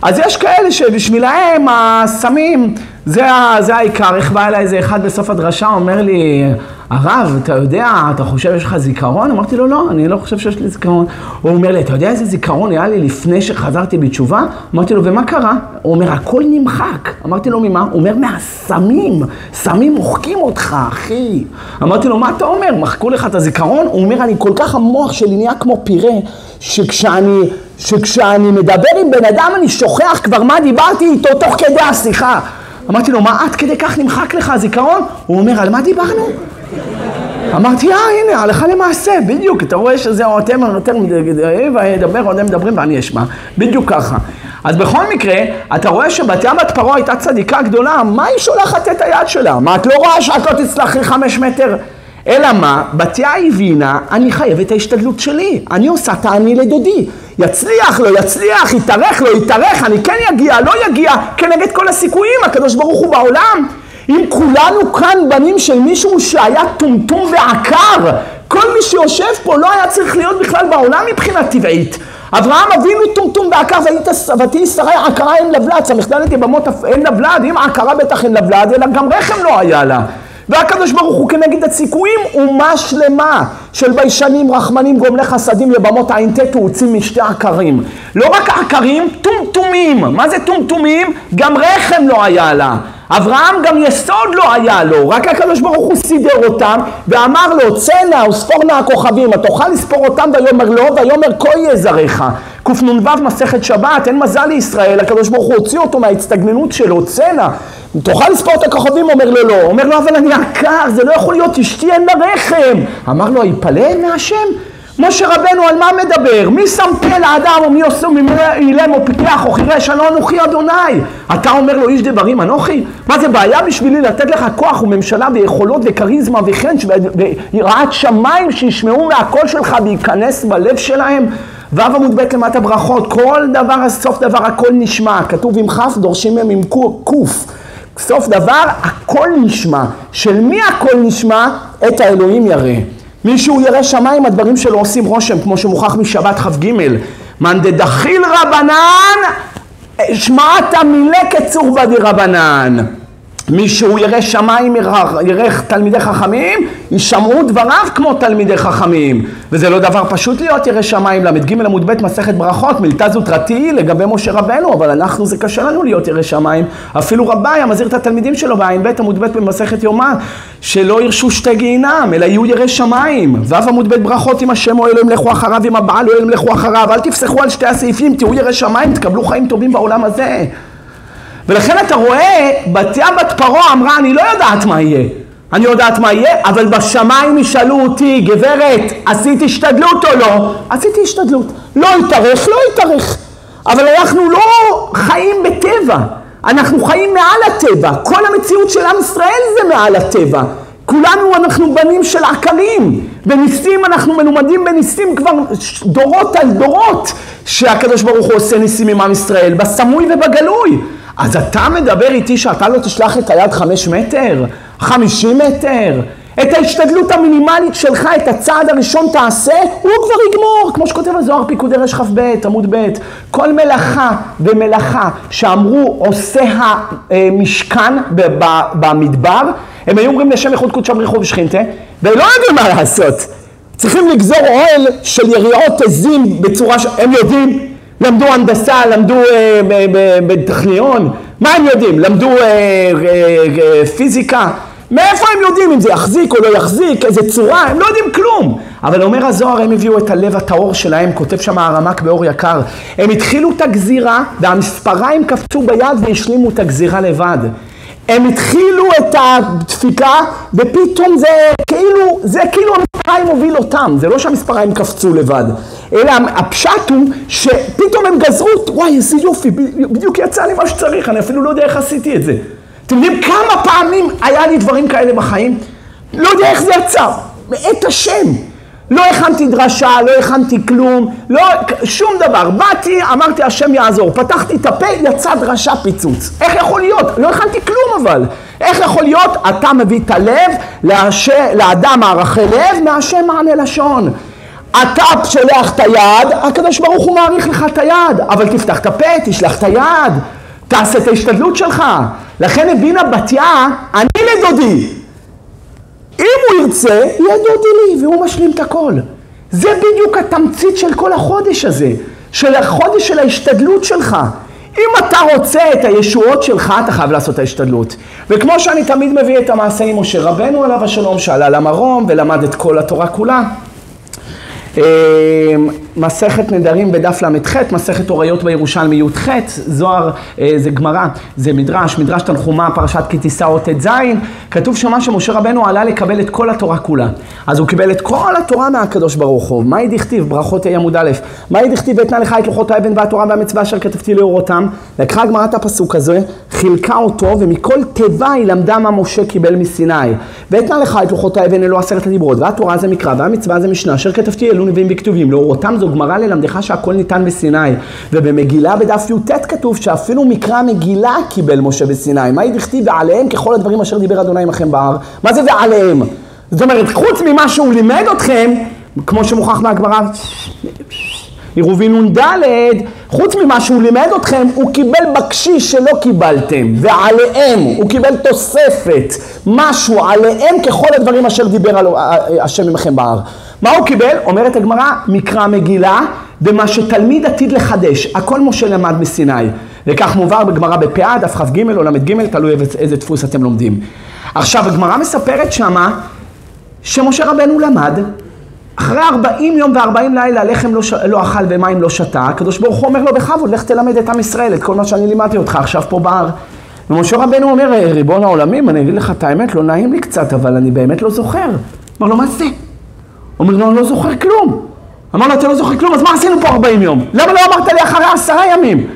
אז יש כאלה שבשבילהם הסמים, זה העיקר. איך בא אליי איזה אחד בסוף הדרשה, אומר לי, הרב, אתה יודע, אתה חושב יש לך זיכרון? אמרתי לו, לא, אני לא חושב שיש לי זיכרון. הוא אומר לי, אתה יודע איזה זיכרון היה לי לפני שחזרתי בתשובה? אמרתי לו, ומה קרה? הוא אומר, הכל נמחק. אמרתי לו, ממה? הוא אומר, מהסמים. סמים מוחקים אותך, אחי. אמרתי לו, מה אתה אומר? מחקו לך את הזיכרון? הוא אומר, אני כל כך המוח שלי נהיה כמו פירה, שכשאני מדבר עם בן אדם אני שוכח כבר מה דיברתי איתו תוך כדי השיחה. אמרתי לו, מה עד כדי כך נמחק לך הזיכרון? הוא אומר, על מה דיברנו? אמרתי, הנה, הלכה למעשה, בדיוק, אתה רואה שזה אתם מדברים ואני אשמע, בדיוק ככה. אז בכל מקרה, אתה רואה שבתיה בת פרעה הייתה צדיקה גדולה, מה היא שולחת את היד שלה? מה, את לא רואה שאת לא תצלח לי 5 מטר? אלא מה, בתיה הבינה, אני חייבת את ההשתדלות שלי, אני עושה תעני לדודי, יצליח, לא יצליח, יתארך, לא יתארך, אני כן יגיע, לא יגיע, כנגד כל הסיכויים, הקדוש ברוך הוא בעולם. אם כולנו כאן בנים של מישהו שהיה טומטום ועקר, כל מי שיושב פה לא היה צריך להיות בכלל בעולם מבחינה טבעית. אברהם אבינו טומטום ועקר, ותהי שרי עקרה אין לבלד, סמכדלת יבמות אין לבלד, אם עקרה בטח אין לבלד, אלא גם רחם לא היה לה. והקדוש ברוך הוא כנגד הסיכויים אומה שלמה של ביישנים, רחמנים, גומלי חסדים, יבמות עין תתו, הוצאים משתי עקרים. לא רק עקרים, טומטומים. מה זה טומטומים? גם רחם לא היה לה. אברהם גם יסוד לא היה לו, רק הקדוש ברוך הוא סידר אותם ואמר לו, צנע וספור נא הכוכבים, תוכל לספור אותם ויאמר לו, ויאמר כה יהיה זרעך. קנ"ו מסכת שבת, אין מזל לישראל, הקדוש ברוך הוא הוציא אותו מההצטגננות שלו, צנע, תוכל לספור את הכוכבים, אומר לו לא, אומר לו אבל אני עקר, זה לא יכול להיות, אשתי אין לה רחם. אמר לו, יפלא מהשם? משה רבנו על מה מדבר? מי שם פה לאדם או מי עושה אילם או פיקח או חירש? הלא אנוכי אדוני. אתה אומר לו איש דברים אנוכי? מה זה בעיה בשבילי לתת לך כוח וממשלה ויכולות וכריזמה וחן ויראת שמיים שישמעו מהקול שלך וייכנס בלב שלהם? ואב עמוד ב' למטה ברכות, כל דבר, סוף דבר הכל נשמע, כתוב עם כף דורשים מהם עם קוף. סוף דבר הכל נשמע, של מי הכל נשמע? את האלוהים ירא. מישהו ירא שמיים, הדברים שלו עושים רושם, כמו שמוכח משבת כ"ג. מאן דדחיל רבנן, שמעת מילה כצור בדי רבנן. מישהו ירא שמיים, ירא תלמידי חכמים, ישמעו דבריו כמו תלמידי חכמים. וזה לא דבר פשוט להיות ירא שמיים. למד ג' עמוד ב' מסכת ברכות, מילתא זוטרתי לגבי משה רבנו, אבל אנחנו זה קשה לנו להיות ירא שמיים. אפילו רבי היה מזהיר את התלמידים שלו בעין ב' עמוד ב' במסכת יומא, שלא ירשו שתי גיהינם, אלא יהיו ירא שמיים. ו' עמוד ב' ברכות, עם השם או אלוהים לכו אחריו, עם הבעל או אלוהים לכו אחריו, אל תפסחו על שתי הסעיפים, תהיו ירא שמיים, תקבלו חיים טובים בעולם הזה. ולכן אתה רואה, בתיה בת פרעה אמרה, אני לא יודעת מה יהיה. אני יודעת מה יהיה, אבל בשמיים ישאלו אותי, גברת, עשית השתדלות או לא? עשיתי השתדלות. לא יתארך, לא יתארך. אבל אנחנו לא חיים בטבע. אנחנו חיים מעל הטבע. כל המציאות של עם ישראל זה מעל הטבע. כולנו אנחנו בנים של עקרים. בניסים אנחנו מלומדים בניסים כבר דורות על דורות, שהקדוש ברוך הוא עושה ניסים עם עם ישראל, בסמוי ובגלוי. אז אתה מדבר איתי שאתה לא תשלח את היד 5 מטר, 50 מטר? את ההשתדלות המינימלית שלך, את הצעד הראשון תעשה, הוא כבר יגמור. כמו שכותב הזוהר פיקודי רשכ"ב, עמוד ב', כל מלאכה ומלאכה שאמרו עושה המשכן במדבר, הם היו אומרים לשם ייחוד קודשא בריחו ושכינתה, והם לא יודעים מה לעשות. צריכים לגזור אוהל של יריעות עזים בצורה הם יודעים, למדו הנדסה, למדו בטכניון, מה הם יודעים? למדו פיזיקה, מאיפה הם יודעים אם זה יחזיק או לא יחזיק, איזה צורה, הם לא יודעים כלום. אבל אומר הזוהר, הם הביאו את הלב הטהור שלהם, כותב שם הרמ"ק באור יקר, הם התחילו את הגזירה והמספריים קפצו ביד והשלימו את הגזירה לבד. הם התחילו את הדפיקה ופתאום זה כאילו המספריים הוביל אותם, זה לא שהמספריים קפצו לבד, אלא הפשט הוא שפתאום הם גזרו, וואי איזה יופי, בדיוק יצא לי מה שצריך, אני אפילו לא יודע איך עשיתי את זה. אתם יודעים כמה פעמים היה לי דברים כאלה בחיים? לא יודע איך זה יצא, מאת השם. לא הכנתי דרשה, לא הכנתי כלום, לא, שום דבר. באתי, אמרתי השם יעזור, פתחתי את הפה, יצא דרשה פיצוץ. איך יכול להיות? לא הכנתי כלום אבל. איך יכול להיות? אתה מביא את הלב, לאדם הערכי לב, מהשם מענה לשון. אתה שולח את היד, הקדוש ברוך הוא מעריך לך את היד, אבל תפתח את הפה, תשלח את היד, תעשה את ההשתדלות שלך. לכן הבינה בתיה, אני לדודי. אם הוא ירצה, יהיה דודי לי, והוא משלים את הכל. זה בדיוק התמצית של כל החודש הזה, של החודש של ההשתדלות שלך. אם אתה רוצה את הישועות שלך, אתה חייב לעשות את ההשתדלות. וכמו שאני תמיד מביא את המעשה עם משה רבנו עליו השלום, שעלה למרום ולמד את כל התורה כולה. מסכת נדרים בדף למ"ח, מסכת אוריות בירושלמי י"ח, זוהר זה גמרא, זה מדרש תנחומה, פרשת כי תישא אות ז', כתוב שמה שמשה רבנו עלה לקבל את כל התורה כולה. אז הוא קיבל את כל התורה מהקדוש ברוך הוא. מה דכתיב? ברכות עמוד א', מה דכתיב? ואתנה לך את לוחות האבן והתורה והמצווה אשר כתבתי לאורותם. לקחה הגמרא את הפסוק הזה, חילקה אותו, ומכל תיבה היא למדה מה משה קיבל מסיני. ואתנה לך את לוחות האבן אלו 10 הדיברות, והתורה זה מקרא והמצווה זה משנה אשר כתבתי אלו נביאים וכתובים. לאורותם זו גמרא ללמדך שהכל ניתן בסיני. ובמגילה בדף י"ט כתוב שאפילו מקרא מגילה קיבל משה בסיני. מה דכתיב? ועליהם ככל הדברים אשר דיבר אדוני עמכם בהר. מה זה ועליהם? זאת אומרת, חוץ ממה שהוא לימד אתכם, כמו שמוכח מהגמרא, עירובין נ"ד, חוץ ממה שהוא לימד אתכם, הוא קיבל בקשיש שלא קיבלתם, ועליהם הוא קיבל תוספת, משהו עליהם ככל הדברים אשר דיבר על השם עמכם בהר. מה הוא קיבל? אומרת הגמרא, מקרא מגילה, ומה שתלמיד עתיד לחדש, הכל משה למד מסיני. וכך מובהר בגמרא בפאה, דף כ"ג או ל"ג, תלוי איזה דפוס אתם לומדים. עכשיו, הגמרא מספרת שמה, שמשה רבנו למד, אחרי 40 יום ו40 לילה, לחם לא אכל ומים לא שתה, הקדוש ברוך הוא אומר לו בכבוד, לך תלמד את עם ישראל, את כל מה שאני לימדתי אותך עכשיו פה בהר. ומשה רבנו אומר, ריבון העולמים, אני אגיד לך את האמת, לא נעים לי קצת, אבל אני באמת לא זוכר. אמר לו, מה זה? אומר לו, אני לא זוכר כלום. אמר לו, אתה לא זוכר כלום, אז מה עשינו פה 40 יום? למה לא אמרת לי אחרי 10 ימים?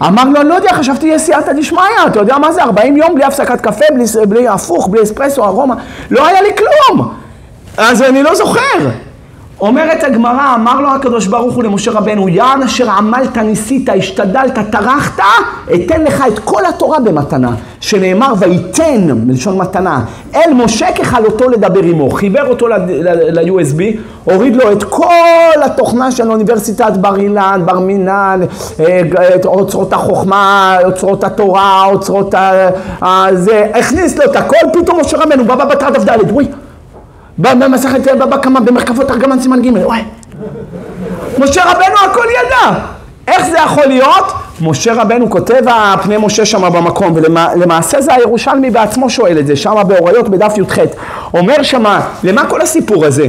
אמר לו, אני לא יודע, חשבתי יהיה סייעתא דשמיא, אתה יודע מה זה? 40 יום בלי הפסקת קפה, בלי הפוך, בלי אספרסו, ארומה, לא היה לי כלום. אז אני לא זוכר. אומרת הגמרא, אמר לו הקדוש ברוך הוא למשה רבנו, יען אשר עמלת, ניסית, השתדלת, טרחת, אתן לך את כל התורה במתנה, שנאמר ויתן, מלשון מתנה, אל משה ככלותו לדבר עמו, חיבר אותו ל-USB, הוריד לו את כל התוכנה של אוניברסיטת בר אילן, בר מינן, אוצרות החוכמה, אוצרות התורה, אוצרות זה, הכניס לו את הכל, פתאום משה רבנו, בבא בתרא דף ד', וואי, במסכת בבא קמא במרכבות תרגמן סימן ג', וואי. משה רבנו הכל ידע. איך זה יכול להיות? משה רבנו כותב פני משה שם במקום, ולמעשה זה הירושלמי בעצמו שואל את זה, שם באוריות בדף י"ח. אומר שם, למה כל הסיפור הזה?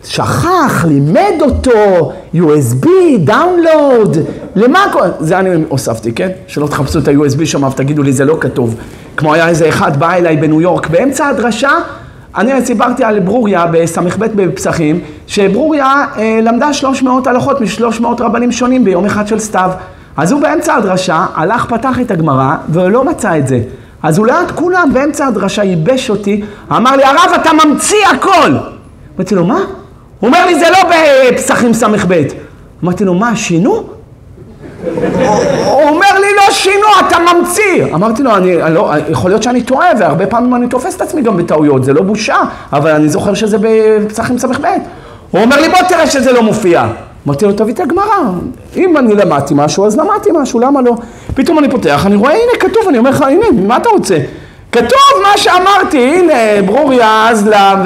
שכח, לימד אותו, USB, דאונלוד, למה כל... זה אני הוספתי, כן? שלא תחפשו את ה-USB שם, ותגידו לי, זה לא כתוב. כמו היה איזה אחד בא אליי בניו יורק, באמצע הדרשה, אני סיפרתי על ברוריה בסמ"ך בפסחים, שברוריה למדה 300 הלכות מ300 רבנים שונים ביום אחד של סתיו. אז הוא באמצע הדרשה, הלך פתח את הגמרא, ולא מצא את זה. אז הוא ליד כולם באמצע הדרשה ייבש אותי, אמר לי, הרב אתה ממציא הכל. אמרתי לו, מה? הוא אומר לי, זה לא בפסחים סמ"ך ב'. אמרתי לו, מה, שינו? הוא אומר לי, לא עשינו, אתה ממציא. אמרתי לו, יכול להיות שאני טועה, והרבה פעמים אני תופס את עצמי גם בטעויות, זה לא בושה, אבל אני זוכר שזה בפסחים סמך ב'. הוא אומר לי, בוא תראה שזה לא מופיע. אמרתי לו, תביא את הגמרא. אם אני למדתי משהו, אז למדתי משהו, למה לא? פתאום אני פותח, אני רואה, הנה, כתוב, אני אומר לך, הנה, מה אתה רוצה? כתוב מה שאמרתי, הנה, ברוריה, אזלה,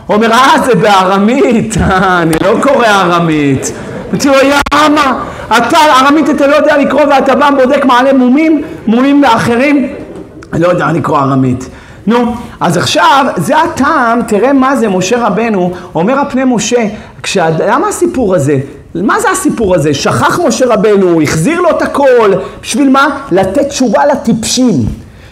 ואומר, זה בארמית, אני לא קורא ארמית. אמרתי לו, יאמה, אתה ארמית אתה לא יודע לקרוא ואתה בא בודק מעלה מומים לאחרים, אני לא יודע לקרוא ארמית. נו, אז עכשיו, זה הטעם, תראה מה זה משה רבנו, אומר הפני משה, למה הסיפור הזה? מה זה הסיפור הזה? שכח משה רבנו, החזיר לו את הכל, בשביל מה? לתת תשובה לטיפשים.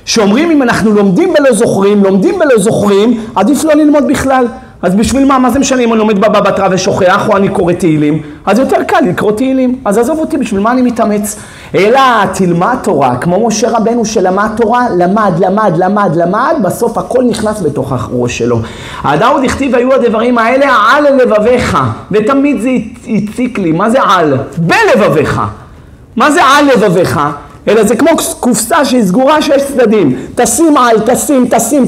שאומרים אם אנחנו לומדים ולא זוכרים, עדיף לא ללמוד בכלל. אז בשביל מה זה משנה אם אני לומד בבא בתרא ושוכח או אני קורא תהילים? אז יותר קל לקרוא תהילים. אז עזוב אותי, בשביל מה אני מתאמץ? אלא תלמד תורה, כמו משה רבנו שלמד תורה, למד, בסוף הכל נכנס בתוך הראש שלו. הדאוד הכתיב היו הדברים האלה על לבביך, ותמיד זה הציק לי, מה זה על? בלבביך. מה זה על לבביך? אלא זה כמו קופסה שהיא סגורה שיש צדדים. תשים על,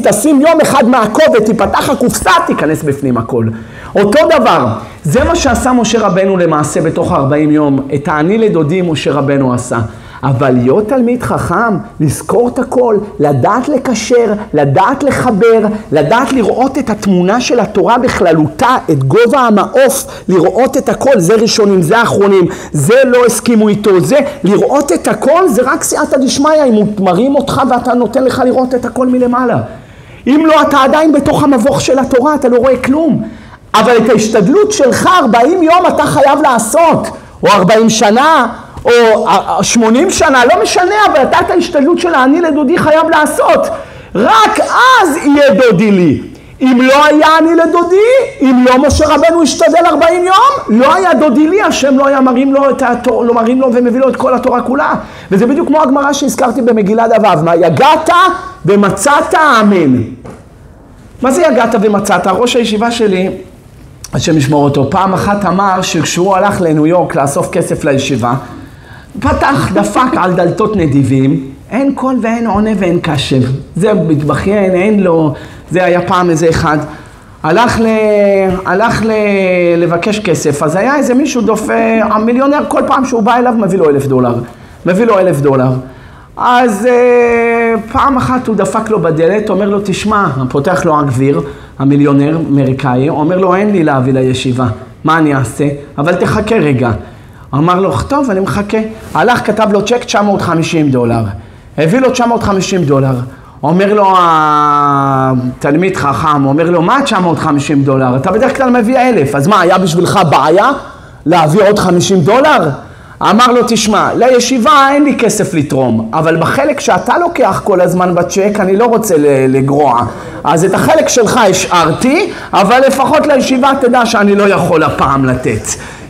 תשים, יום אחד מעקוב ותיפתח הקופסה, תיכנס בפנים הכל. אותו דבר, זה מה שעשה משה רבנו למעשה בתוך 40 יום. את העני לדודי משה רבנו עשה. אבל להיות תלמיד חכם, לזכור את הכל, לדעת לקשר, לדעת לחבר, לדעת לראות את התמונה של התורה בכללותה, את גובה המעוף, לראות את הכל, זה ראשונים, זה אחרונים, זה לא הסכימו איתו, זה לראות את הכל, זה רק סייעתא דשמיא, אם מרים אותך ואתה נותן לך לראות את הכל מלמעלה. אם לא, אתה עדיין בתוך המבוך של התורה, אתה לא רואה כלום. אבל את ההשתדלות שלך 40 יום אתה חייב לעשות, או 40 שנה, או 80 שנה, לא משנה, אבל אתה את ההשתדלות של העני לדודי חייב לעשות. רק אז יהיה דודי לי. אם לא היה עני לדודי, אם לא משה רבנו השתדל 40 יום, לא היה דודי לי, השם לא היה מרים לו את התורה, לא מרים לו ומביא לו את כל התורה כולה. וזה בדיוק כמו הגמרא שהזכרתי במגילת אבב, מה יגעת ומצאת אמן. מה זה יגעת ומצאת? ראש הישיבה שלי, השם ישמור אותו, פעם אחת אמר שכשהוא הלך לניו יורק לאסוף כסף לישיבה, פתח דפק על דלתות נדיבים, אין קול ואין עונה ואין קשב. זה מתבכיין, אין לו, זה היה פעם איזה אחד. הלך לבקש כסף, אז היה איזה מישהו המיליונר, כל פעם שהוא בא אליו מביא לו $1,000. אז פעם אחת הוא דפק לו בדלת, אומר לו, תשמע, פותח לו הגביר, המיליונר אמריקאי, אומר לו, אין לי להביא לישיבה, מה אני אעשה? אבל תחכה רגע. אמר לו, טוב, אני מחכה. הלך, כתב לו צ'ק $950. הביא לו $950. אומר לו, התלמיד חכם, אומר לו, מה $950? אתה בדרך כלל מביא 1,000, אז מה, היה בשבילך בעיה להביא עוד $50? אמר לו, תשמע, לישיבה אין לי כסף לתרום, אבל בחלק שאתה לוקח כל הזמן בצ'ק, אני לא רוצה לגרוע. אז את החלק שלך השארתי, אבל לפחות לישיבה תדע שאני לא יכול הפעם לתת.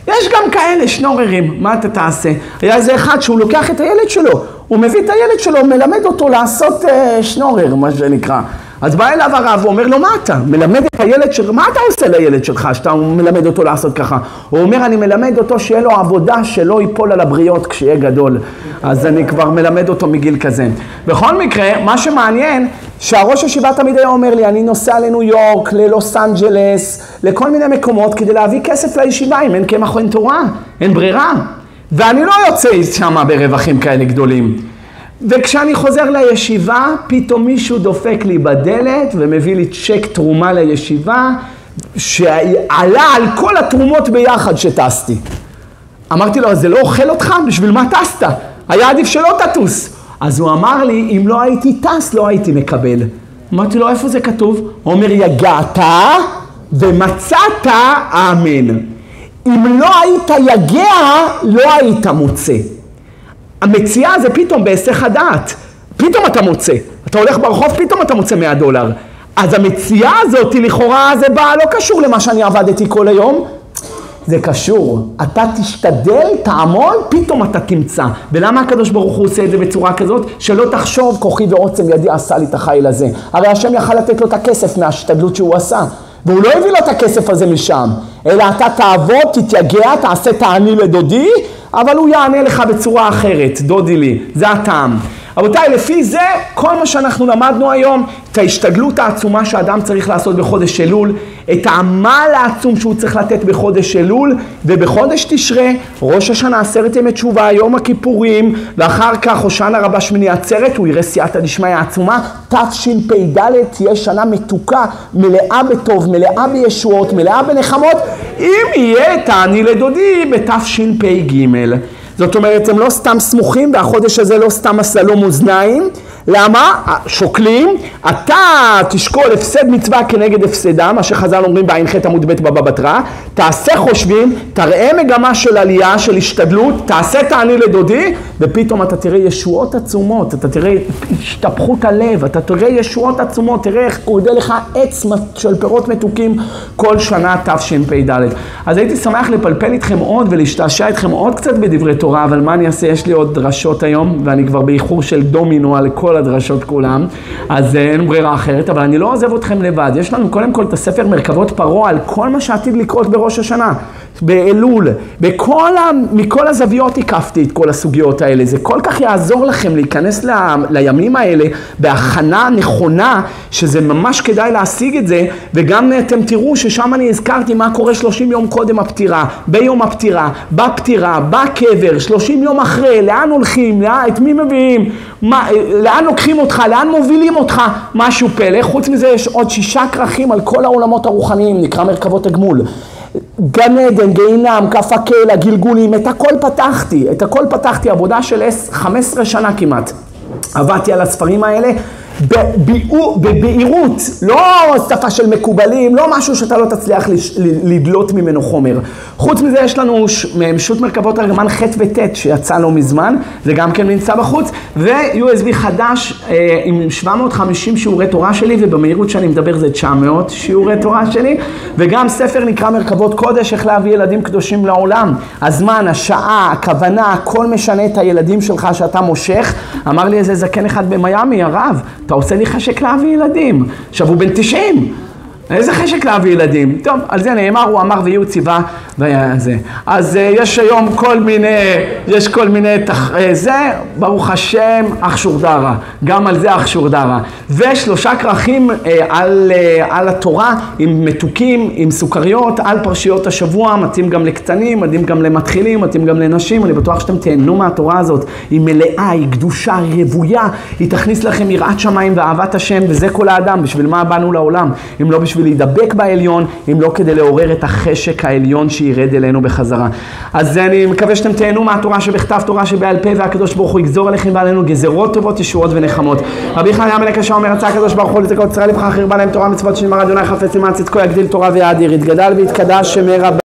יש גם כאלה שנוררים, מה אתה תעשה? היה איזה אחד שהוא לוקח את הילד שלו, הוא מביא את הילד שלו, מלמד אותו לעשות שנורר, מה שנקרא. אז בא אליו הרב, הוא אומר לו, מה אתה? מלמד את הילד שלך, מה אתה עושה לילד שלך שאתה מלמד אותו לעשות ככה? הוא אומר, אני מלמד אותו שיהיה לו עבודה שלא ייפול על הבריות כשיהיה גדול. אז אני כבר מלמד אותו מגיל כזה. בכל מקרה, מה שמעניין, שהראש הישיבה תמיד היה אומר לי, אני נוסע לניו יורק, ללוס אנג'לס, לכל מיני מקומות, כדי להביא כסף לישיבה, אם אין קמח או אין תורה, אין ברירה. ואני לא יוצא שמה ברווחים כאלה גדולים. וכשאני חוזר לישיבה, פתאום מישהו דופק לי בדלת ומביא לי צ'ק תרומה לישיבה, שעלה על כל התרומות ביחד שטסתי. אמרתי לו, זה לא אוכל אותך? בשביל מה טסת? היה עדיף שלא תטוס. אז הוא אמר לי, אם לא הייתי טס, לא הייתי מקבל. אמרתי לו, איפה זה כתוב? הוא אומר, יגעת ומצאת אמן. אם לא היית יגע, לא היית מוצא. המציאה זה פתאום בהיסח הדעת. פתאום אתה מוצא. אתה הולך ברחוב, פתאום אתה מוצא $100. אז המציאה הזאת, לכאורה, זה בא, לא קשור למה שאני עבדתי כל היום. זה קשור. אתה תשתדל, תעמול, פתאום אתה תמצא. ולמה הקדוש ברוך הוא עושה את זה בצורה כזאת? שלא תחשוב, כוחי ועוצם ידי עשה לי את החיל הזה. הרי השם יכל לתת לו את הכסף מהשתדלות שהוא עשה. והוא לא הביא לו את הכסף הזה משם. אלא אתה תעבוד, תתייגע, תעשה תעני לדודי, אבל הוא יענה לך בצורה אחרת, דודי לי, זה הטעם. רבותיי, לפי זה, כל מה שאנחנו למדנו היום, את ההשתדלות העצומה שאדם צריך לעשות בחודש אלול, את העמל העצום שהוא צריך לתת בחודש אלול, ובחודש תשרה, ראש השנה 10 ימי תשובה, יום הכיפורים, ואחר כך הושענא רבה שמיני עצרת, הוא יראה סייעתא דשמיא עצומה, תשפ"ד תהיה שנה מתוקה, מלאה בטוב, מלאה בישועות, מלאה בנחמות, אם יהיה תעני לדודי בתשפ"ג. זאת אומרת, הם לא סתם סמוכים, והחודש הזה לא סתם עשה לו מאזניים. למה? שוקלים, אתה תשקול הפסד מצווה כנגד הפסדה, מה שחז"ל אומרים בעין ח' עמוד ב' בבא בתרא, תעשה חושבים, תראה מגמה של עלייה, של השתדלות, תעשה תעני לדודי, ופתאום אתה תראה ישועות עצומות, אתה תראה השתפכות הלב, אתה תראה ישועות עצומות, תראה איך הוא יודע לך עץ של פירות מתוקים כל שנה תשפ"ד. אז הייתי שמח לפלפל איתכם עוד ולהשתעשע איתכם עוד קצת בדברי תורה, אבל מה אני אעשה? יש לי עוד דרשות היום, ואני כבר באיחור של דומינו על כל הדרשות כולם, אז אין ברירה אחרת, אבל אני לא עוזב אתכם לבד. יש לנו קודם כל את הספר מרכבות פרעה על כל מה שעתיד לקרות בראש השנה, באלול, מכל הזוויות הקפתי את כל הסוגיות האלה. זה כל כך יעזור לכם להיכנס לימים האלה בהכנה נכונה, שזה ממש כדאי להשיג את זה, וגם אתם תראו ששם אני הזכרתי מה קורה 30 יום קודם הפטירה, ביום הפטירה, בפטירה, בקבר, 30 יום אחרי, לאן הולכים, את מי מביאים, לאן לוקחים אותך, לאן מובילים אותך, משהו פלא. חוץ מזה יש עוד 6 כרכים על כל העולמות הרוחניים, נקרא מרכבות הגמול. גן עדן, גיהינום, כף הקהל, הגלגולים, את הכל פתחתי, עבודה של 15 שנה כמעט. עבדתי על הספרים האלה בבהירות, לא שפה של מקובלים, לא משהו שאתה לא תצליח לדלות ממנו חומר. חוץ מזה יש לנו שו"ת מרכבות ארגמן ח' וט' שיצא לו מזמן, זה גם כן נמצא בחוץ, ו-USB חדש עם 750 שיעורי תורה שלי, ובמהירות שאני מדבר זה 900 שיעורי תורה שלי, וגם ספר נקרא מרכבות קודש, איך להביא ילדים קדושים לעולם. הזמן, השעה, הכוונה, הכל משנה את הילדים שלך שאתה מושך. אמר לי איזה זקן אחד במיימי, הרב, אתה עושה לי חשק להביא ילדים. עכשיו הוא בן 90. איזה חשק להביא ילדים? טוב, על זה נאמר, הוא אמר ויהיו ציווה וזה. אז יש היום כל מיני, זה, ברוך השם, אח שורדרה. גם על זה אח שורדרה. ו3 כרכים על התורה, עם מתוקים, עם סוכריות, על פרשיות השבוע, מתאים גם לקטנים, מתאים גם למתחילים, מתאים גם לנשים. אני בטוח שאתם תהנו מהתורה הזאת. היא מלאה, היא קדושה, היא רבויה, היא תכניס לכם יראת שמיים ואהבת השם, וזה כל האדם. בשביל מה באנו לעולם? אם לא בשביל להידבק בעליון, אם לא כדי לעורר את החשק העליון שירד אלינו בחזרה. אז אני מקווה שאתם תהנו מהתורה שבכתב, תורה שבעל פה, והקדוש ברוך הוא יגזור עליכם ועלינו גזרות טובות, ישועות ונחמות. רבי חנינא המלך השע אומר, רצה הקדוש ברוך הוא לזכות ישראל לבחר בהם תורה מצוות שנאמר ה' חפץ למען צדקו, יגדיל תורה ויאדיר, יתגדל ויתקדש שמי רבה.